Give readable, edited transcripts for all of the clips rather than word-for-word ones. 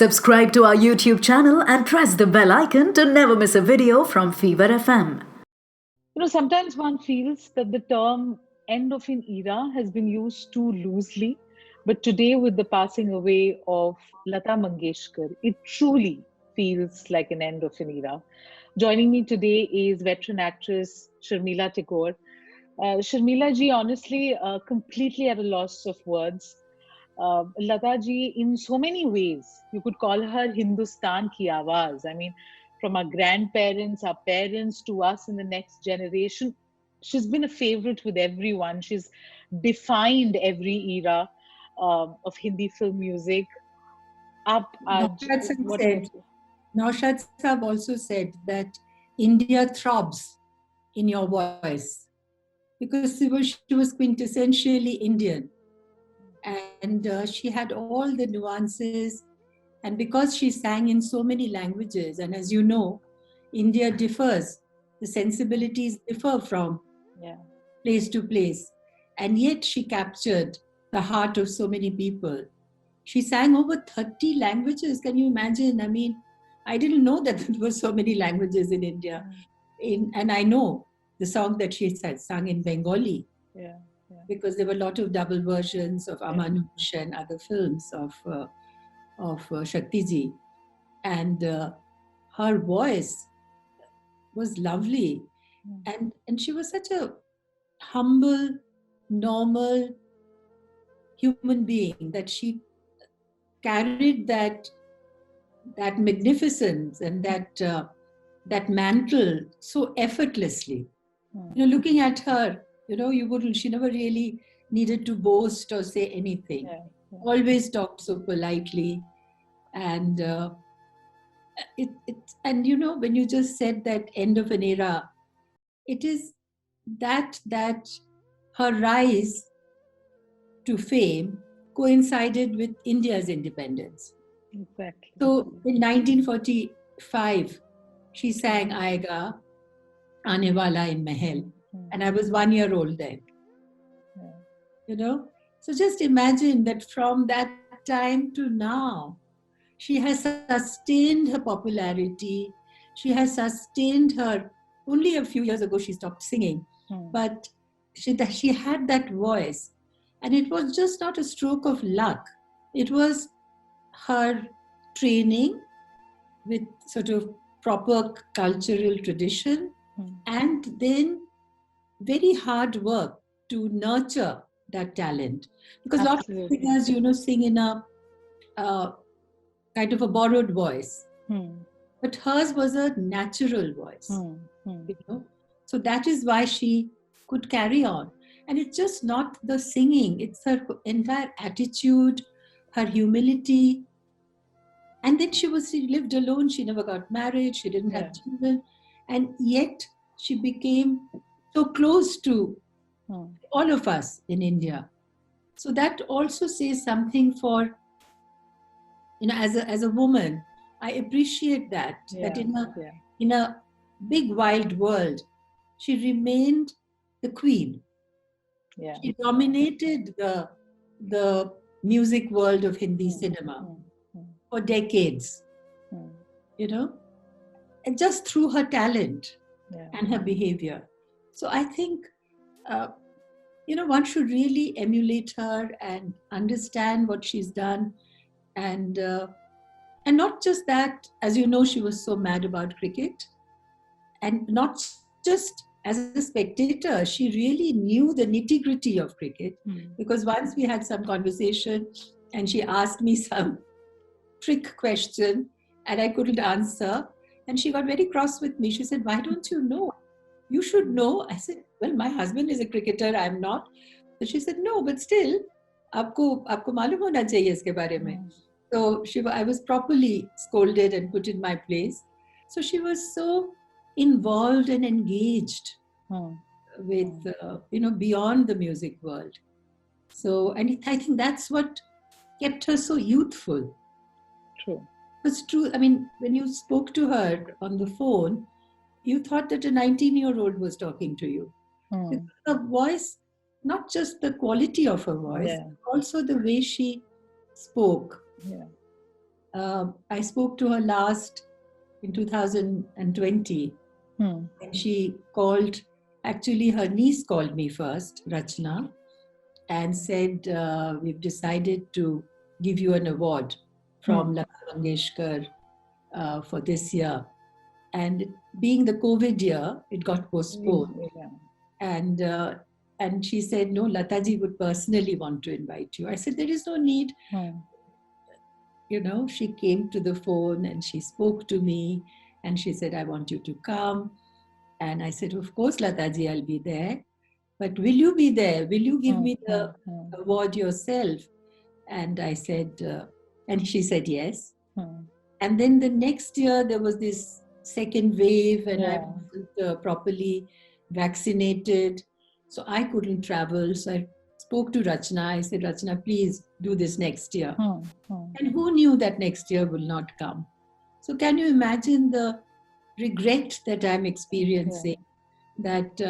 Subscribe to our YouTube channel and press the bell icon to never miss a video from Fever FM. Sometimes one feels that the term end of an era has been used too loosely. But today, with the passing away of Lata Mangeshkar, it truly feels like an end of an era. Joining me today is veteran actress Sharmila Tagore. Sharmila ji, honestly, completely at a loss of words. Lata ji, in so many ways, you could call her Hindustan ki awaaz. I mean, from our grandparents, our parents, to us in the next generation, she's been a favorite with everyone. She's defined every era of Hindi film music. Up, Naushad Singh what said, Naushad Sahab also said that India throbs in your voice because she was quintessentially Indian, and she had all the nuances, and because she sang in so many languages, and as you know, India differs, the sensibilities differ from place to place, and yet she captured the heart of so many people. She sang over 30 languages. Can you imagine? I mean, I didn't know that there were so many languages in India. And I know the song that she sang in Bengali. Because there were a lot of double versions of Amanush and other films of Shakti Ji. And her voice was lovely. And she was such a humble, normal human being that she carried that magnificence and that mantle so effortlessly. Looking at her, she never really needed to boast or say anything. Always talked so politely, and when you just said that end of an era, it is that her rise to fame coincided with India's independence. Exactly. So in 1945, she sang Aayega Aane Wala in Mahal, and I was 1 year old then. So just imagine that from that time to now, she has sustained her popularity. She has sustained her. Only a few years ago she stopped singing, but she had that voice, and it was just not a stroke of luck. It was her training with sort of proper cultural tradition, and then very hard work to nurture that talent. Because lots of singers, sing in a kind of a borrowed voice, but hers was a natural voice. So that is why she could carry on. And it's just not the singing; it's her entire attitude, her humility. And then she lived alone. She never got married. She didn't have children. And yet she became so close to all of us in India. So that also says something for, as a woman, I appreciate that in a big wild world, she remained the queen. She dominated the music world of Hindi cinema for decades, and just through her talent and her behavior. So I think, one should really emulate her and understand what she's done. And not just that, as you know, she was so mad about cricket. And not just as a spectator, she really knew the nitty-gritty of cricket. Because once we had some conversation and she asked me some trick question and I couldn't answer. And she got very cross with me. She said, "Why don't you know? You should know." I said, "Well, my husband is a cricketer. I'm not." So she said, "No, but still, आपको मालूम होना चाहिए इसके बारे में." So I was properly scolded and put in my place. So she was so involved and engaged with, beyond the music world. So, and I think that's what kept her so youthful. True. It's true. I mean, when you spoke to her on the phone, you thought that a 19-year-old was talking to you. Her voice, not just the quality of her voice, also the way she spoke. I spoke to her last in 2020, and she called. Actually, her niece called me first, Rachna, and said, "We've decided to give you an award from Lata Mangeshkar for this year." And being the COVID year, it got postponed. And she said, "No, Lataji would personally want to invite you." I said, "There is no need." She came to the phone and she spoke to me and she said, "I want you to come." And I said, "Of course, Lataji, I'll be there. But will you be there? Will you give me the award yourself?" And I said, and she said yes. And then the next year, there was this second wave and I wasn't properly vaccinated. So I couldn't travel. So I spoke to Rachna. I said, "Rachna, please do this next year." And who knew that next year will not come? So can you imagine the regret that I'm experiencing? That,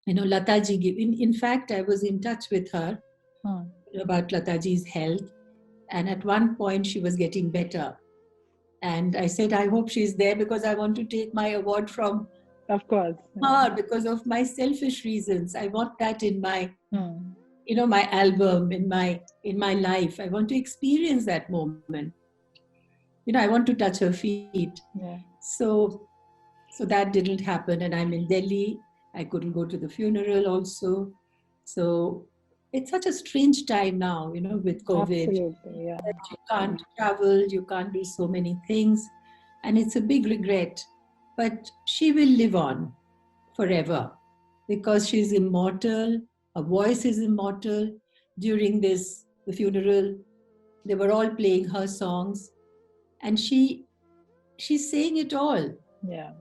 Lataji, in fact, I was in touch with her about Lataji's health. And at one point, she was getting better. And I said, "I hope she's there because I want to take my award from her because of my selfish reasons. I want that in my, my album, in my life. I want to experience that moment. I want to touch her feet." So that didn't happen. And I'm in Delhi. I couldn't go to the funeral also. So it's such a strange time now, with COVID. Absolutely, yeah. That you can't travel, you can't do so many things. And it's a big regret. But she will live on forever because she's immortal. Her voice is immortal. During the funeral, they were all playing her songs. And she's saying it all. Yeah.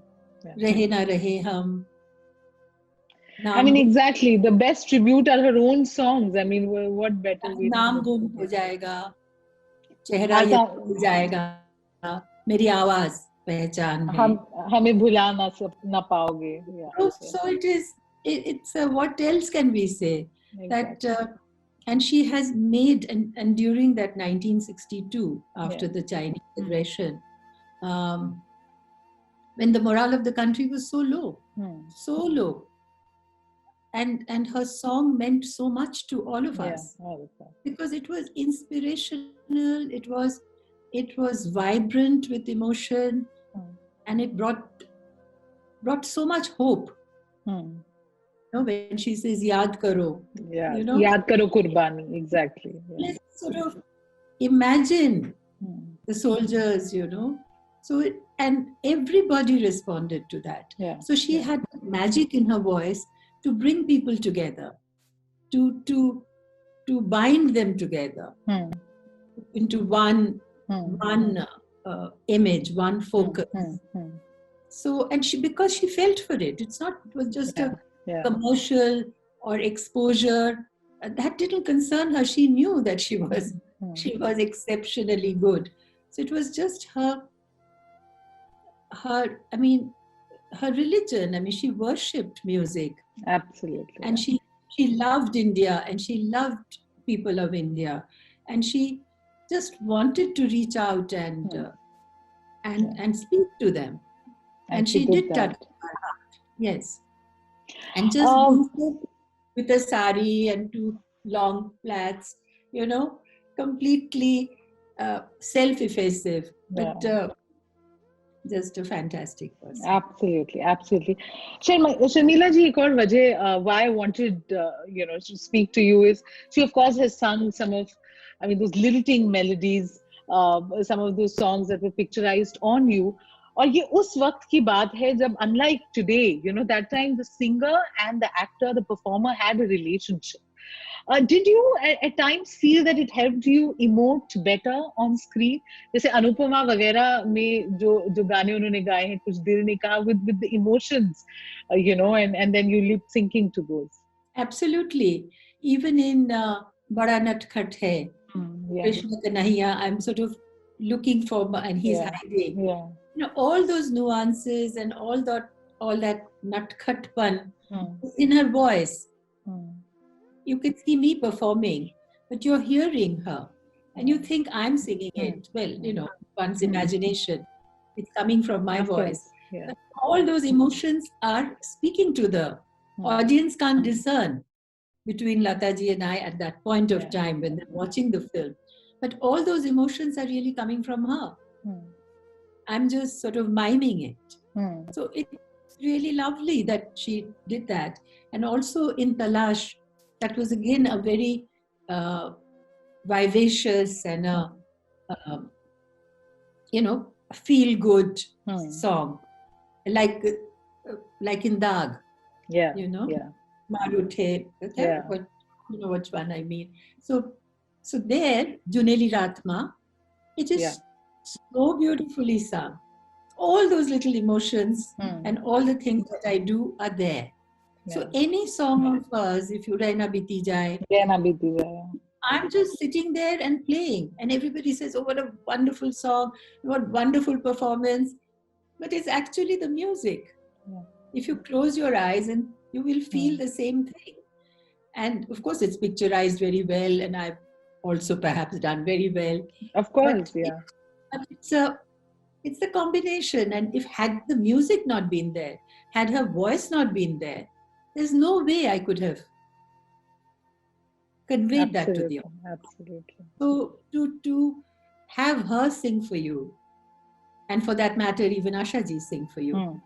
Rahe na rahe hum. I mean, exactly. The best tribute are her own songs. I mean, what better way? नाम गुम हो जाएगा, चेहरा ये भूल जाएगा, मेरी आवाज पहचान है. हमें भुला ना पाओगे. So it is. It's what else can we say? Exactly. That and she has made and during that 1962, after the Chinese aggression, when the morale of the country was so low, and her song meant so much to all of us because it was inspirational. It was vibrant with emotion, and it brought so much hope. When she says "Yaad karo," "Yaad karo Qurbani," exactly. Let's sort of imagine the soldiers, So and everybody responded to that. So she had magic in her voice to bring people together, to bind them together into one image, one focus. So, and because she felt for it. It was just a commercial or exposure. That didn't concern her. She knew that she was exceptionally good. So it was just her religion. I mean, she worshipped music. Absolutely. And she loved India, and she loved people of India, and she just wanted to reach out and speak to them. And she did touch our heart. Yes. And just with a sari and 2 long plaits, completely self-effacing, but just a fantastic person. Absolutely. Sharmila ji, ek aur wajah why I wanted to speak to you is she of course has sung some of those lilting melodies, some of those songs that were picturized on you. और ये उस वक्त की बात है जब unlike today, that time the singer and the actor, the performer had a relationship. Did you at times feel that it helped you emote better on screen? जैसे अनुपमा वगैरह में जो गाने उन्होंने गाए हैं, कुछ दिल ने कहा, with the emotions, and then you lip syncing to those. Absolutely. Even in Bada Natkhat Hai, Krishna Kanhaiya, I'm sort of looking for, and he's hiding. Yeah. All those nuances and all that natkhatpan in her voice. You can see me performing, but you're hearing her. and you think I'm singing it. Well, one's imagination, it's coming from my Of voice. course. Yeah. But all those emotions are speaking to the audience, can't discern between Lataji and I at that point of time when they're watching the film. But all those emotions are really coming from her. I'm just sort of miming it. So it's really lovely that she did that. And also in Talash, that was again a very vivacious and a feel-good song, like in Dag. Yeah. Maruthe, Yeah. but you know which one I mean. So there, Juneli Ratma, it is so beautifully sung. All those little emotions and all the things that I do are there. So any song of hers, if you Raina Biti Jai, I'm just sitting there and playing, and everybody says, "Oh, what a wonderful song! What wonderful performance!" But it's actually the music. If you close your eyes, and you will feel the same thing. And of course, it's picturized very well, and I've also perhaps done very well. Of course, but it's a combination. And if had the music not been there, had her voice not been there, there's no way I could have conveyed that to the audience. Absolutely. So to have her sing for you, and for that matter, even Ashaji sing for you,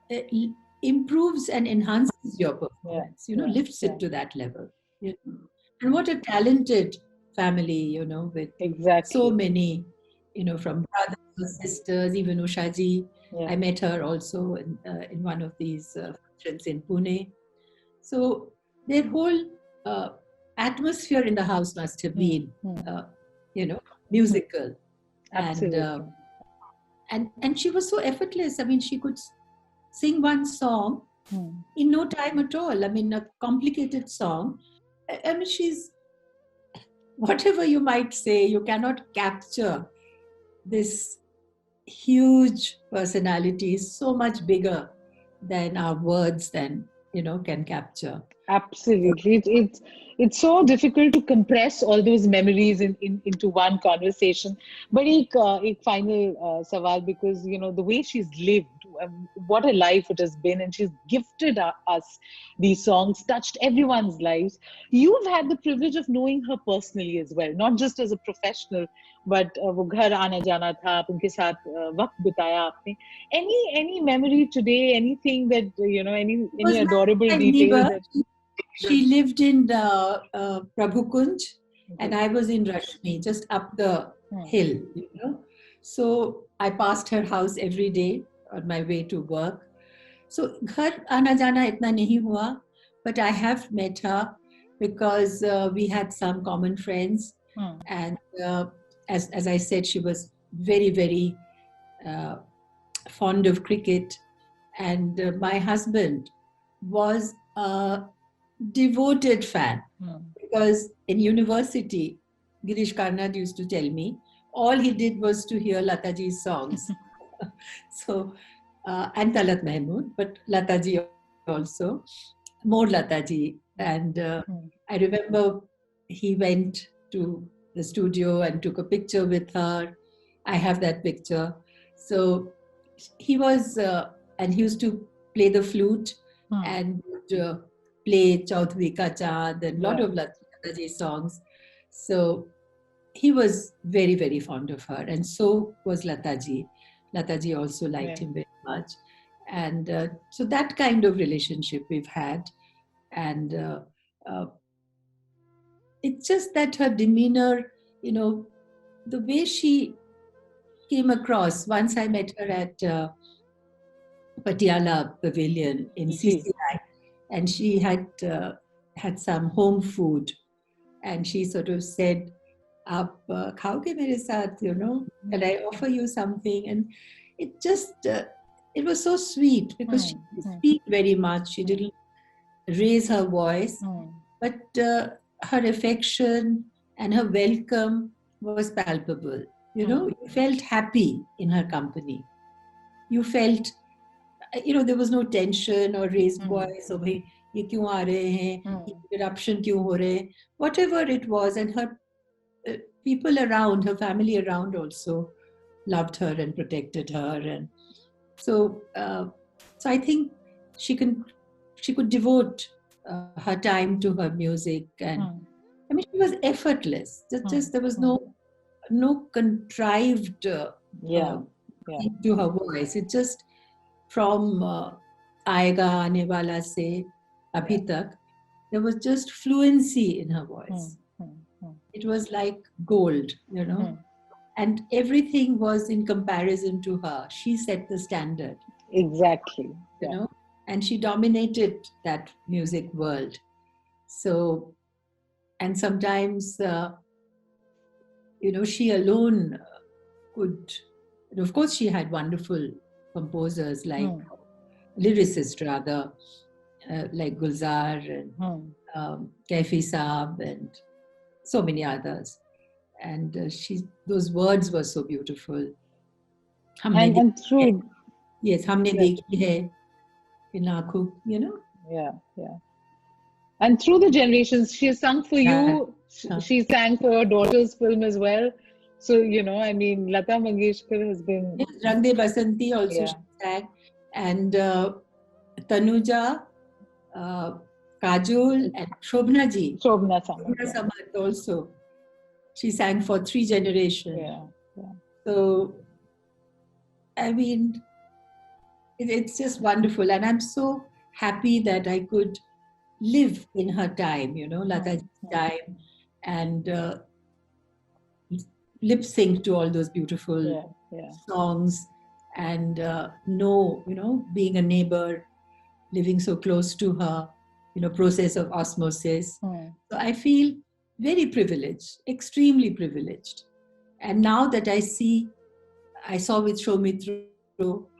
it improves and enhances your performance. Lifts it to that level. And what a talented family, with so many, from brothers or sisters, even Ushaji. I met her also in one of these functions in Pune. So their whole atmosphere in the house must have been, musical. Absolutely. And she was so effortless. I mean, she could sing one song in no time at all. I mean, a complicated song. I mean, she's, whatever you might say, you cannot capture this huge personality, so much bigger than our words can capture. Absolutely. It's so difficult to compress all those memories into one conversation. But एक final सवाल, because the way she's lived, what a life it has been, and she's gifted us these songs, touched everyone's lives. You've had the privilege of knowing her personally as well, not just as a professional, but वो घर आना जाना था, आप उनके साथ वक्त बिताया आपने. Any memory today, anything that any adorable detail that she lived in the Prabhu Kunj, and I was in Rashmi, just up the hill, So I passed her house every day on my way to work. So ghar aana jana itna nahi hua, but I have met her because we had some common friends, and as I said, she was very, very fond of cricket, and my husband was a devoted fan, because in university, Girish Karnad used to tell me, all he did was to hear Lataji's songs. So, and Talat Mahmood, but Lataji also, more Lataji. And I remember he went to the studio and took a picture with her. I have that picture. So he was, and he used to play the flute and would, play Chaudhary Ka Chand and a lot of Lataji songs. So he was very, very fond of her, and so was Lataji. Lataji also liked him very much. And so that kind of relationship we've had. And it's just that her demeanor, the way she came across. Once I met her at Patiala Pavilion in CCI, and she had had some home food, and she sort of said, "Aap khaoge mere saath, can I offer you something?" And it just it was so sweet, because she didn't speak very much. She didn't raise her voice, but her affection and her welcome was palpable. You felt happy in her company. You felt, there was no tension or raised voice, or ये क्यों आ रहे हैं, interruption क्यों हो रहे हैं, whatever it was. And her people around, her family around also loved her and protected her. And so I think she could devote her time to her music. And I mean, she was effortless. Just there was no contrived thing to her voice. It just from Aayega Aane Wala Se Abhi Tak, there was just fluency in her voice. It was like gold, you know. And everything was in comparison to her. She set the standard. Exactly. You know, and she dominated that music world. So, and sometimes, you know, she alone could, and of course, she had wonderful composers like lyricists rather, like Gulzar and Kaifi Saab and so many others. And those words were so beautiful. And through, yes, humne dekhi hai in aankhon, you know. Yeah. And through the generations, she has sung for you. She sang for her daughter's film as well. So, you know, I mean, Lata Mangeshkar has been... Yes, Rang De Basanti also she sang. And Tanuja, Kajol and Shobna Ji. Shobna Samant also. She sang for 3 generations. Yeah. So, I mean, it's just wonderful. And I'm so happy that I could live in her time, you know, Lata's time, and lip sync to all those beautiful songs, and know, you know, being a neighbor, living so close to her, you know, process of osmosis. So I feel very privileged, extremely privileged. And now that I saw with Shomitra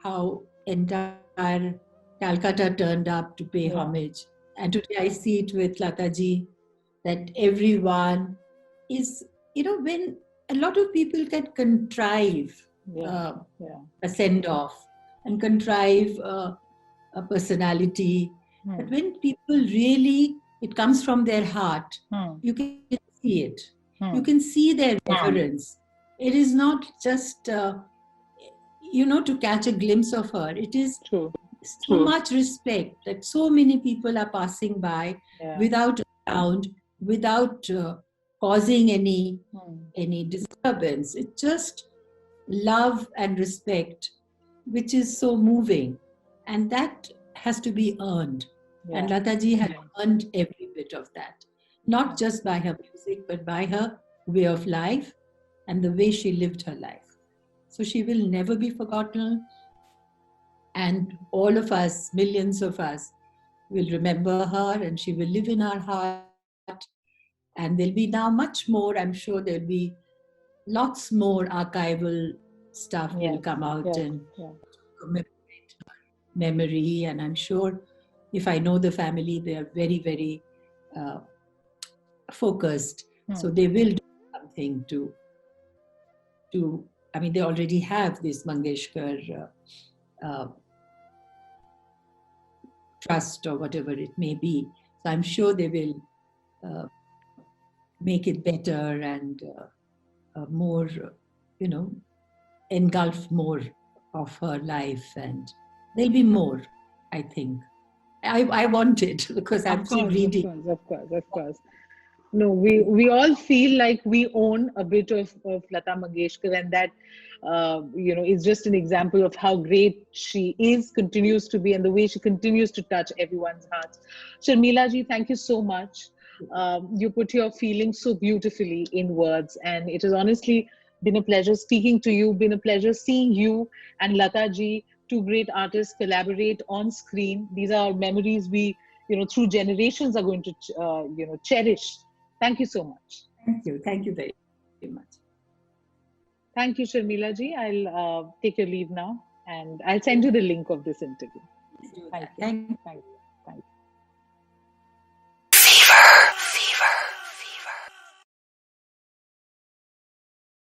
how entire Calcutta turned up to pay homage. And today I see it with Lata Ji, that everyone is, you know, when a lot of people can contrive a send-off and contrive a personality. But when people really, it comes from their heart, you can see it. You can see their reverence. It is not just, you know, to catch a glimpse of her. It is so much respect that so many people are passing by without sound, without causing any disturbance. It's just love and respect, which is so moving. And that has to be earned. And Lata Ji has earned every bit of that. Not just by her music, but by her way of life and the way she lived her life. So she will never be forgotten. And all of us, millions of us, will remember her, and she will live in our heart. And there'll be now much more, I'm sure there'll be lots more archival stuff will come out and commemorate her memory. And I'm sure if I know the family, they are very, very focused. So they will do something to I mean, they already have this Mangeshkar trust or whatever it may be. So I'm sure they will make it better and more, you know, engulf more of her life. And there'll be more, I think. I want it because I'm still reading. Of course. No, we all feel like we own a bit of Lata Mangeshkar, and that you know, is just an example of how great she is, continues to be, and the way she continues to touch everyone's hearts. Sharmila Ji, thank you so much. You put your feelings so beautifully in words, and it has honestly been a pleasure speaking to you, been a pleasure seeing you and Lata Ji, 2 great artists, collaborate on screen. These are memories we, you know, through generations are going to, you know, cherish. Thank you so much. Thank you very much. Thank you, Sharmila Ji. I'll take your leave now, and I'll send you the link of this interview. Thank you. Thank you.